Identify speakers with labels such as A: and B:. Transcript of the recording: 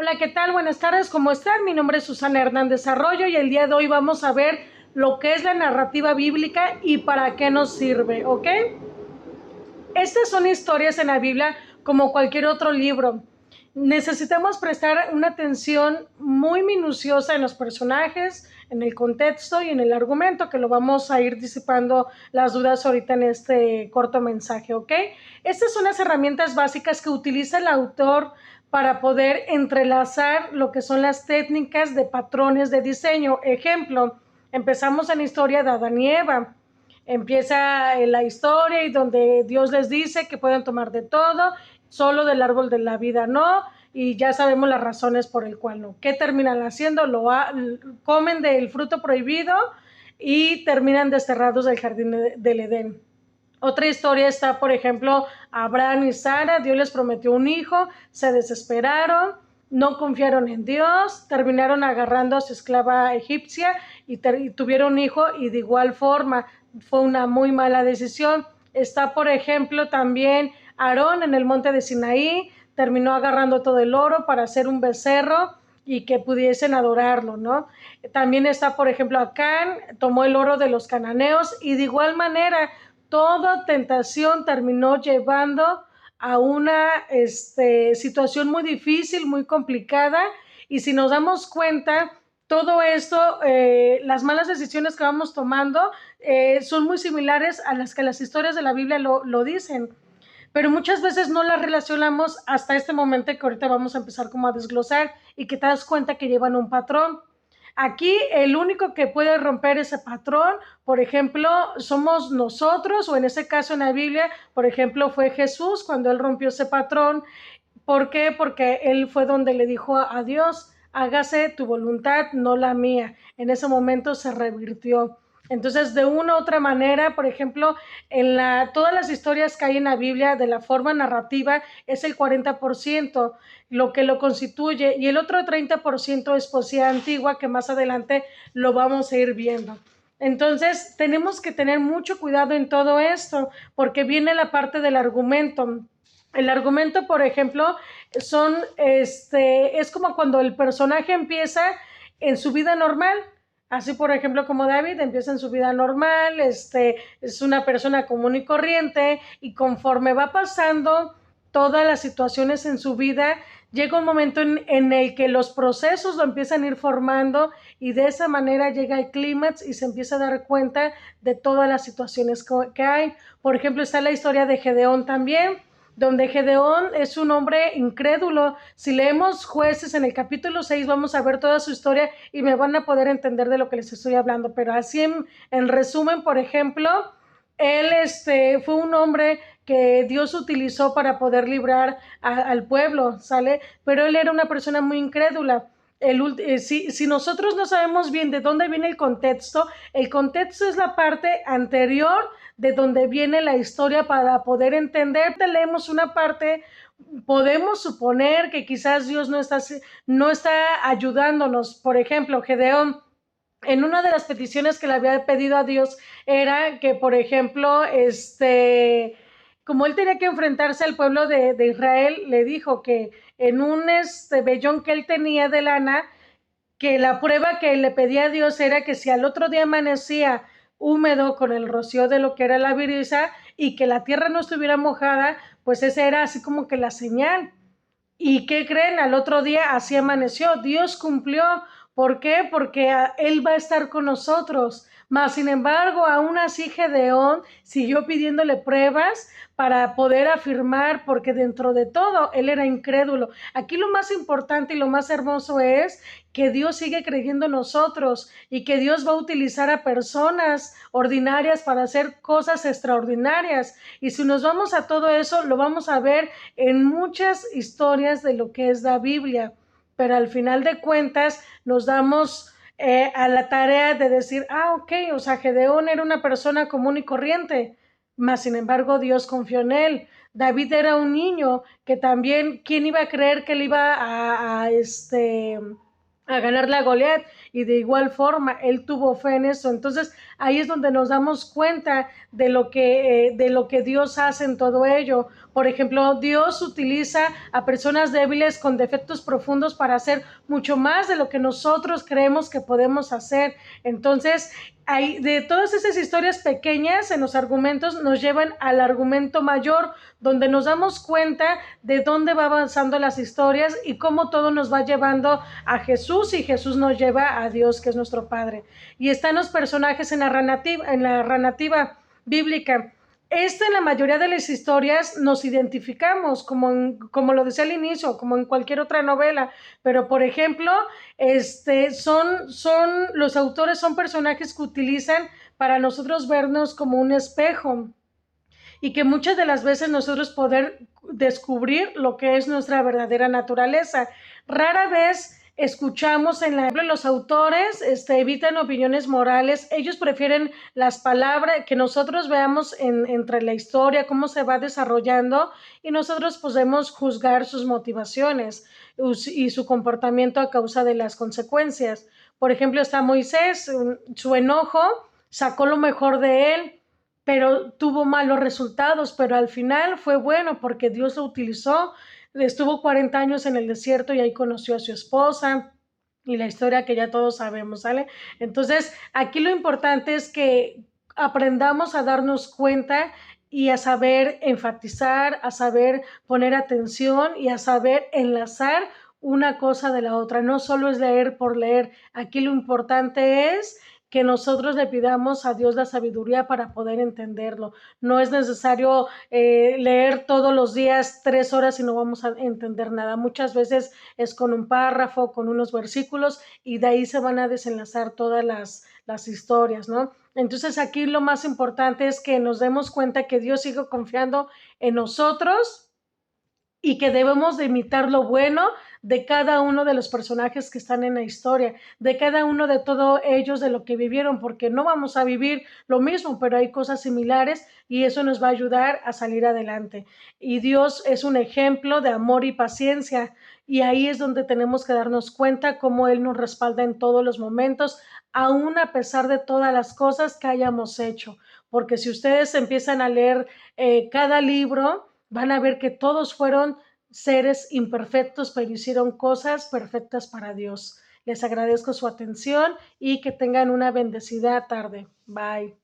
A: Hola, ¿qué tal? Buenas tardes, ¿cómo están? Mi nombre es Susana Hernández Arroyo y el día de hoy vamos a ver lo que es la narrativa bíblica y para qué nos sirve, ¿ok? Estas son historias en la Biblia como cualquier otro libro. Necesitamos prestar una atención muy minuciosa en los personajes, en el contexto y en el argumento, que lo vamos a ir disipando las dudas ahorita en este corto mensaje, ¿ok? Estas son las herramientas básicas que utiliza el autor para poder entrelazar lo que son las técnicas de patrones de diseño. Ejemplo, empezamos en la historia de Adán y Eva. Empieza la historia y donde Dios les dice que pueden tomar de todo, solo del árbol de la vida no, y ya sabemos las razones por el cual no. ¿Qué terminan haciendo? Comen del fruto prohibido y terminan desterrados del jardín del Edén. Otra historia está, por ejemplo, Abraham y Sara. Dios les prometió un hijo, se desesperaron, no confiaron en Dios, terminaron agarrando a su esclava egipcia y tuvieron un hijo, y de igual forma fue una muy mala decisión. Está, por ejemplo, también Aarón en el monte de Sinaí, terminó agarrando todo el oro para hacer un becerro y que pudiesen adorarlo, ¿no? También está, por ejemplo, Acán, tomó el oro de los cananeos, y de igual manera toda tentación terminó llevando a una situación muy difícil, muy complicada. Y si nos damos cuenta, todo esto, las malas decisiones que vamos tomando son muy similares a las que las historias de la Biblia lo dicen, pero muchas veces no las relacionamos hasta este momento que ahorita vamos a empezar como a desglosar, y que te das cuenta que llevan un patrón. Aquí el único que puede romper ese patrón, por ejemplo, somos nosotros, o en ese caso en la Biblia, por ejemplo, fue Jesús cuando él rompió ese patrón. ¿Por qué? Porque él fue donde le dijo a Dios: hágase tu voluntad, no la mía. En ese momento se revirtió. Entonces, de una u otra manera, por ejemplo, todas las historias que hay en la Biblia de la forma narrativa es el 40% lo que lo constituye, y el otro 30% es poesía antigua, que más adelante lo vamos a ir viendo. Entonces, tenemos que tener mucho cuidado en todo esto, porque viene la parte del argumento. El argumento, por ejemplo, es como cuando el personaje empieza en su vida normal. Así, por ejemplo, como David empieza en su vida normal, es una persona común y corriente, y conforme va pasando todas las situaciones en su vida, llega un momento en el que los procesos lo empiezan a ir formando, y de esa manera llega el clímax y se empieza a dar cuenta de todas las situaciones que hay. Por ejemplo, está la historia de Gedeón también, donde Gedeón es un hombre incrédulo. Si leemos Jueces en el capítulo 6, vamos a ver toda su historia y me van a poder entender de lo que les estoy hablando, pero así en resumen, por ejemplo, él fue un hombre que Dios utilizó para poder librar al pueblo, ¿sale? Pero él era una persona muy incrédula. Si nosotros no sabemos bien de dónde viene el contexto es la parte anterior de donde viene la historia para poder entender. Leemos una parte, podemos suponer que quizás Dios no está ayudándonos. Por ejemplo, Gedeón, en una de las peticiones que le había pedido a Dios, era que, por ejemplo, como él tenía que enfrentarse al pueblo de Israel, le dijo que en un vellón que él tenía de lana, que la prueba que le pedía a Dios era que si al otro día amanecía húmedo con el rocío de lo que era la brisa, y que la tierra no estuviera mojada, pues esa era así como que la señal. ¿Y qué creen? Al otro día así amaneció. Dios cumplió. ¿Por qué? Porque Él va a estar con nosotros. Mas, sin embargo, aún así Gedeón siguió pidiéndole pruebas para poder afirmar, porque dentro de todo él era incrédulo. Aquí lo más importante y lo más hermoso es que Dios sigue creyendo en nosotros, y que Dios va a utilizar a personas ordinarias para hacer cosas extraordinarias. Y si nos vamos a todo eso, lo vamos a ver en muchas historias de lo que es la Biblia. Pero al final de cuentas nos damos a la tarea de decir: ok, o sea, Gedeón era una persona común y corriente, mas sin embargo Dios confió en él. David era un niño que también, ¿quién iba a creer que él iba a ganarle a Goliat? Y de igual forma él tuvo fe en eso. Entonces ahí es donde nos damos cuenta de lo que Dios hace en todo ello. Por ejemplo, Dios utiliza a personas débiles con defectos profundos para hacer mucho más de lo que nosotros creemos que podemos hacer. Entonces, de todas esas historias pequeñas en los argumentos nos llevan al argumento mayor, donde nos damos cuenta de dónde va avanzando las historias y cómo todo nos va llevando a Jesús, y Jesús nos lleva a Dios, que es nuestro Padre. Y están los personajes en la narrativa bíblica. En la mayoría de las historias nos identificamos, como lo decía al inicio, como en cualquier otra novela, pero por ejemplo, los autores son personajes que utilizan para nosotros vernos como un espejo, y que muchas de las veces nosotros poder descubrir lo que es nuestra verdadera naturaleza. Rara vez escuchamos los autores evitan opiniones morales. Ellos prefieren las palabras, que nosotros veamos entre la historia cómo se va desarrollando, y nosotros podemos juzgar sus motivaciones y su comportamiento a causa de las consecuencias. Por ejemplo, está Moisés, su enojo sacó lo mejor de él, pero tuvo malos resultados, pero al final fue bueno porque Dios lo utilizó. Estuvo 40 años en el desierto y ahí conoció a su esposa, y la historia que ya todos sabemos, ¿sale? Entonces, aquí lo importante es que aprendamos a darnos cuenta y a saber enfatizar, a saber poner atención y a saber enlazar una cosa de la otra. No solo es leer por leer. Aquí lo importante es que nosotros le pidamos a Dios la sabiduría para poder entenderlo. No es necesario leer todos los días 3 horas y no vamos a entender nada. Muchas veces es con un párrafo, con unos versículos, y de ahí se van a desenlazar todas las historias, ¿no? Entonces aquí lo más importante es que nos demos cuenta que Dios sigue confiando en nosotros, y que debemos de imitar lo bueno de cada uno de los personajes que están en la historia, de cada uno de todos ellos, de lo que vivieron, porque no vamos a vivir lo mismo, pero hay cosas similares, y eso nos va a ayudar a salir adelante. Y Dios es un ejemplo de amor y paciencia, y ahí es donde tenemos que darnos cuenta cómo Él nos respalda en todos los momentos, aún a pesar de todas las cosas que hayamos hecho. Porque si ustedes empiezan a leer cada libro, van a ver que todos fueron seres imperfectos, pero hicieron cosas perfectas para Dios. Les agradezco su atención y que tengan una bendecida tarde. Bye.